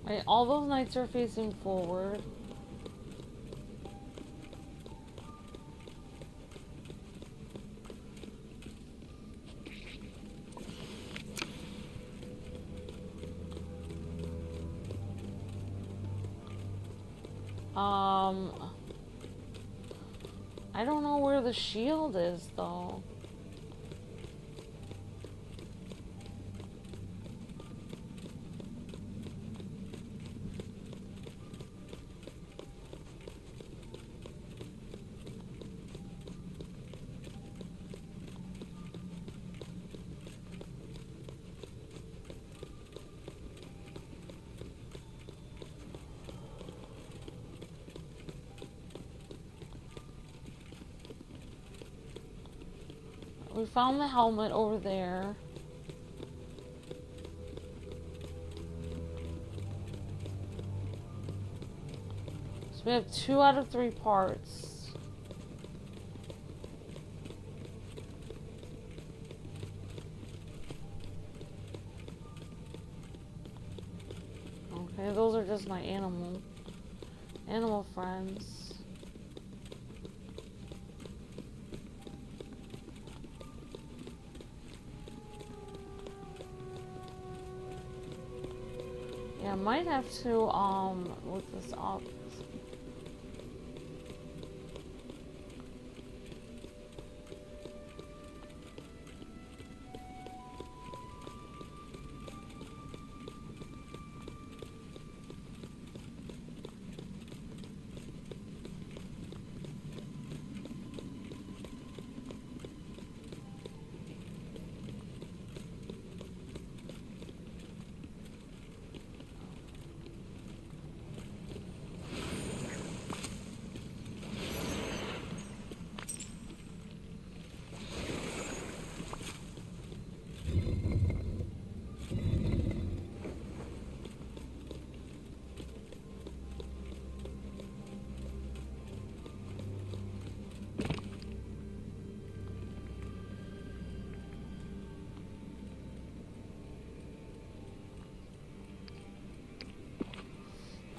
Right, all those knights are facing forward. I don't know where the shield is though. We found the helmet over there. So we have 2 out of 3 parts. Okay, those are just my animal friends. Yeah, I might have to look this up.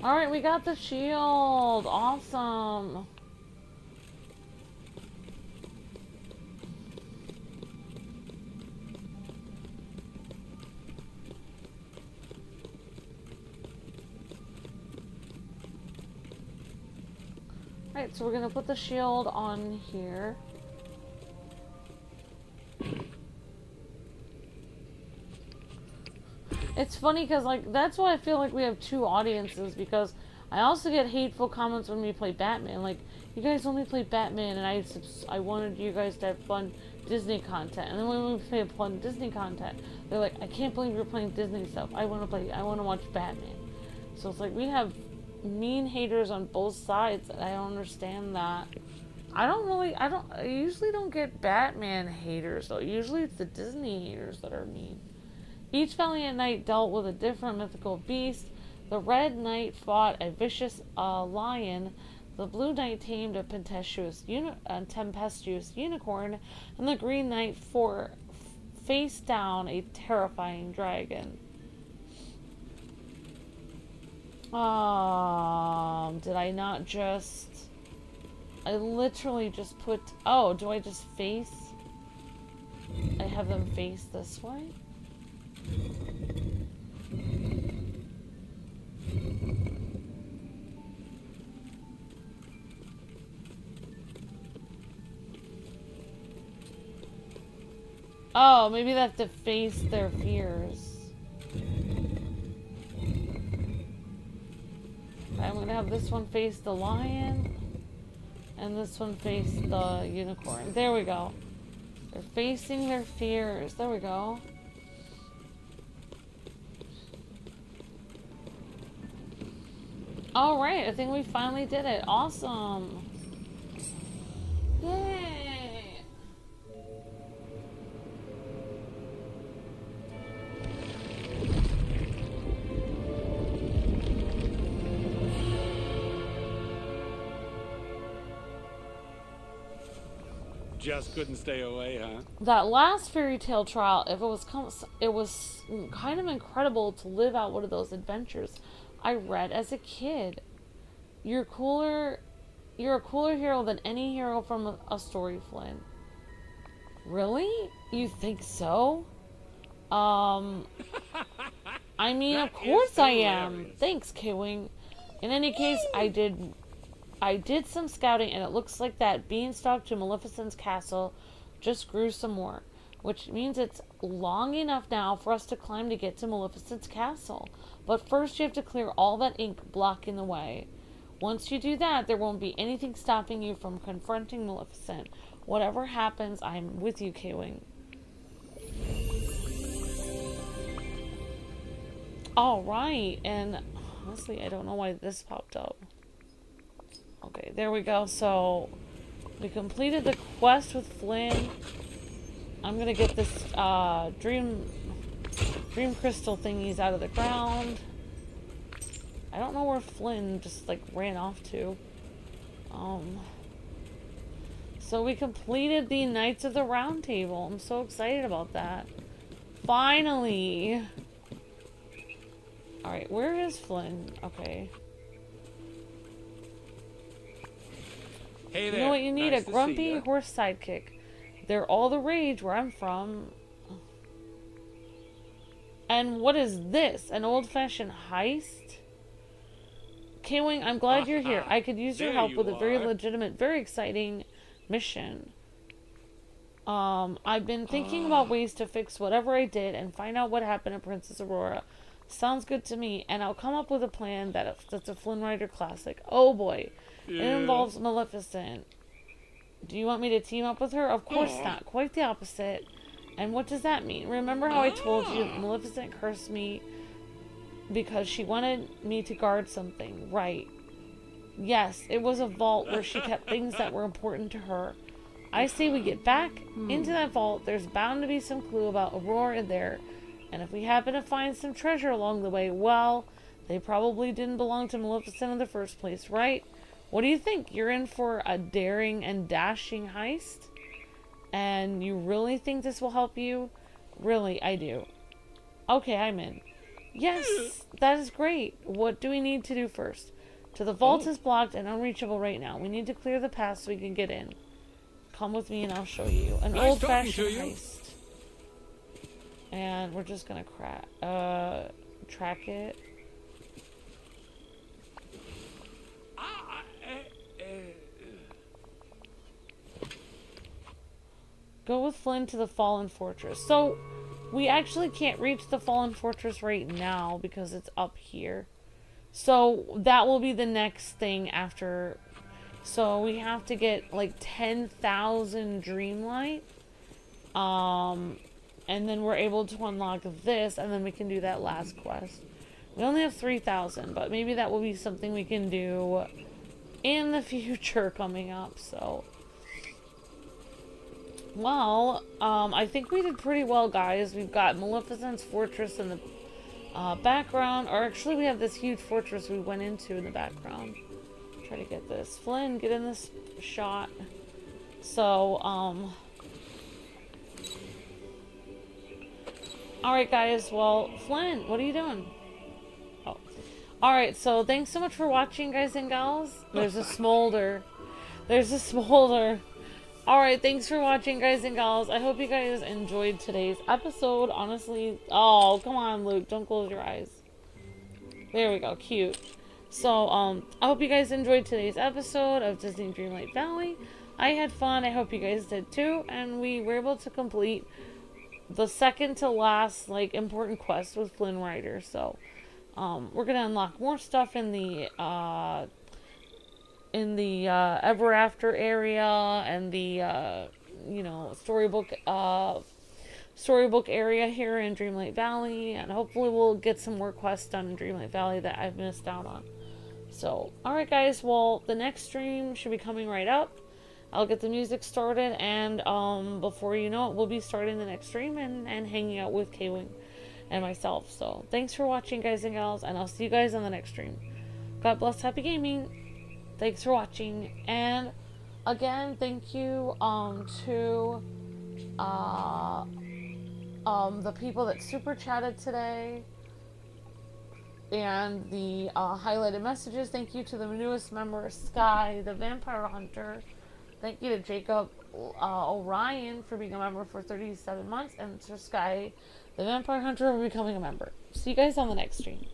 Alright, we got the shield. Awesome. Alright, so we're gonna put the shield on here. It's funny because, like, that's why I feel like we have two audiences, because I also get hateful comments when we play Batman. Like, you guys only play Batman, and I wanted you guys to have fun Disney content. And then when we play fun Disney content, they're like, I can't believe you're playing Disney stuff. I want to watch Batman. So it's like we have mean haters on both sides, and I don't understand that. I usually don't get Batman haters, though. Usually it's the Disney haters that are mean. Each valiant knight dealt with a different mythical beast. The red knight fought a vicious lion. The blue knight tamed a tempestuous unicorn. And the green knight faced down a terrifying dragon. Did I not just... I literally just put... Oh, do I just face... I have them face this way? Oh, maybe they have to face their fears. I'm gonna have this one face the lion, and this one face the unicorn. There we go. They're facing their fears. There we go. Alright, I think we finally did it. Awesome. Yay! Just couldn't stay away, huh? That last fairy tale trial, it was kind of incredible to live out one of those adventures I read as a kid. You're a cooler hero than any hero from a story, Flynn. Really? You think so? I mean, of course I am. Thanks, Kwing. In any case, I did some scouting, and it looks like that beanstalk to Maleficent's castle just grew some more, which means it's long enough now for us to climb to get to Maleficent's castle. But first you have to clear all that ink blocking the way. Once you do that, there won't be anything stopping you from confronting Maleficent. Whatever happens, I'm with you, Kwing. Alright, and honestly, I don't know why this popped up. Okay, there we go. So, we completed the quest with Flynn. I'm gonna get this dream crystal thingies out of the ground. I don't know where Flynn just like ran off to. So we completed the Knights of the Round Table. I'm so excited about that. Finally. Alright, where is Flynn? Okay. Hey there. You know what you need? Nice a to grumpy see ya. horse sidekick. They're all the rage where I'm from. And what is this? An old-fashioned heist? Kwing, I'm glad you're here. I could use your There help you with a very are. legitimate, very exciting mission. I've been thinking about ways to fix whatever I did and find out what happened to Princess Aurora. Sounds good to me, and I'll come up with a plan that's a Flynn Rider classic. Oh boy. Yeah. It involves Maleficent. Do you want me to team up with her? Of course not. Quite the opposite. And what does that mean? Remember how I told you Maleficent cursed me because she wanted me to guard something? Right. Yes, it was a vault where she kept things that were important to her. I say we get back into that vault. There's bound to be some clue about Aurora in there. And if we happen to find some treasure along the way, well, they probably didn't belong to Maleficent in the first place, right? What do you think? You're in for a daring and dashing heist? And you really think this will help you? Really, I do. Okay, I'm in. Yes, that is great. What do we need to do first? To the vault is blocked and unreachable right now. We need to clear the path so we can get in. Come with me and I'll show you. An Nice old-fashioned talking to you. heist. And we're just gonna track it. Go with Flynn to the Fallen Fortress. So, we actually can't reach the Fallen Fortress right now because it's up here. So, that will be the next thing after. So, we have to get like 10,000 Dreamlight. And then we're able to unlock this, and then we can do that last quest. We only have 3,000, but maybe that will be something we can do in the future coming up, so. Well, I think we did pretty well, guys. We've got Maleficent's fortress in the background, or actually we have this huge fortress we went into in the background. Try to get this. Flynn, get in this shot. So, alright, guys. Well, Flynn, what are you doing? Oh. Alright, so thanks so much for watching, guys and gals. There's a smolder. There's a smolder. Alright, thanks for watching, guys and gals. I hope you guys enjoyed today's episode. Honestly, oh, come on, Luke. Don't close your eyes. There we go. Cute. So, I hope you guys enjoyed today's episode of Disney Dreamlight Valley. I had fun. I hope you guys did too. And we were able to complete the second to last, like, important quest with Flynn Rider. So, we're gonna unlock more stuff in the Ever After area and the, you know, storybook area here in Dreamlight Valley. And hopefully we'll get some more quests done in Dreamlight Valley that I've missed out on. So, alright guys, well, the next stream should be coming right up. I'll get the music started, and before you know it, we'll be starting the next stream and hanging out with Kwing and myself. So, thanks for watching, guys and gals, and I'll see you guys on the next stream. God bless, happy gaming. Thanks for watching, and again, thank you to the people that super chatted today and the highlighted messages. Thank you to the newest member, Sky, the Vampire Hunter. Thank you to Jacob Orion for being a member for 37 months, and to Sky, the Vampire Hunter, for becoming a member. See you guys on the next stream.